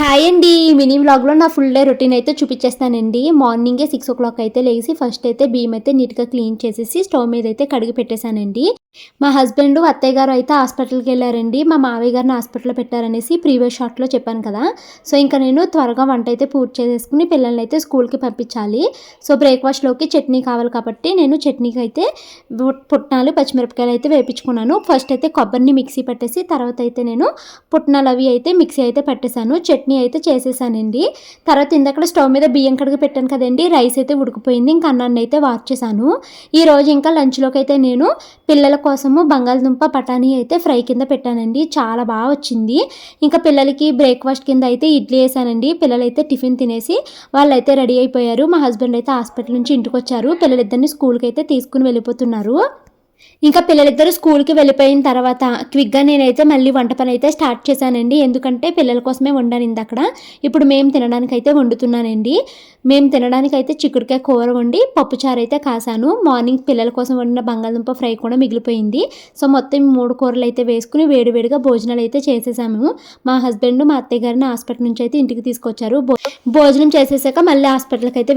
Hi అండి. Mini వ్లాగ్లో నా ఫుల్ డే రొటీన్ అయితే చూపించేస్తానండి. మార్నింగే 6 అయితే లేచి ఫస్ట్ అయితే బియ్యం అయితే నీట్గా క్లీన్ చేసేసి స్టవ్ మీద అయితే కడిగి పెట్టేశానండి. మా హస్బెండ్ అత్తయ్య గారు అయితే హాస్పిటల్కి వెళ్ళారండి. మా మావయ్య గారిని హాస్పిటల్లో పెట్టారనేసి ప్రీవియస్ షాట్లో చెప్పాను కదా. సో ఇంకా నేను త్వరగా వంట అయితే పూర్తి చేసేసుకుని పిల్లల్ని అయితే స్కూల్కి పంపించాలి. సో బ్రేక్ఫాస్ట్లోకి చట్నీ కావాలి కాబట్టి నేను చట్నీకి అయితే పుట్నాలు పచ్చిమిరపకాయలు అయితే వేపించుకున్నాను. ఫస్ట్ అయితే కొబ్బరిని మిక్సీ పట్టేసి తర్వాత అయితే నేను పుట్నాలు అవి అయితే మిక్సీ అయితే పెట్టేశాను. చట్నీ అయితే చేసేసానండి. తర్వాత ఇందాక స్టవ్ మీద బియ్యం కడిగి పెట్టాను కదండి, రైస్ అయితే ఉడికిపోయింది. ఇంకా అన్నాన్ని అయితే వార్చేసాను. ఈరోజు ఇంకా లంచ్లోకి అయితే నేను పిల్లల కోసము బంగాళదుంప బఠానీ అయితే ఫ్రై కింద పెట్టానండి. చాలా బాగా వచ్చింది. ఇంకా పిల్లలకి బ్రేక్ఫాస్ట్ కింద అయితే ఇడ్లీ వేసానండి. పిల్లలైతే టిఫిన్ తినేసి వాళ్ళైతే రెడీ అయిపోయారు. మా హస్బెండ్ అయితే హాస్పిటల్ నుంచి ఇంటికి వచ్చారు. పిల్లలిద్దరిని స్కూల్కి అయితే తీసుకుని వెళ్ళిపోతున్నారు. ఇంకా పిల్లలిద్దరూ స్కూల్కి వెళ్ళిపోయిన తర్వాత క్విక్గా నేనైతే మళ్ళీ వంట పని అయితే స్టార్ట్ చేశానండి. ఎందుకంటే పిల్లల కోసమే వండాను ఇందక్కడ. ఇప్పుడు మేము తినడానికి అయితే వండుతున్నానండి. మేము తినడానికి అయితే చిక్కుడుకాయ కూర వండి పప్పుచారు అయితే కాసాను. మార్నింగ్ పిల్లల కోసం వండిన బంగాళదుంప ఫ్రై కూడా మిగిలిపోయింది. సో మొత్తం 3 కూరలు అయితే వేసుకుని వేడివేడిగా భోజనాలు అయితే చేసేసాము. మా హస్బెండ్ మా అత్తయ్య గారిని హాస్పిటల్ నుంచి అయితే ఇంటికి తీసుకొచ్చారు. భోజనం చేసేసాక మళ్ళీ హాస్పిటల్కి అయితే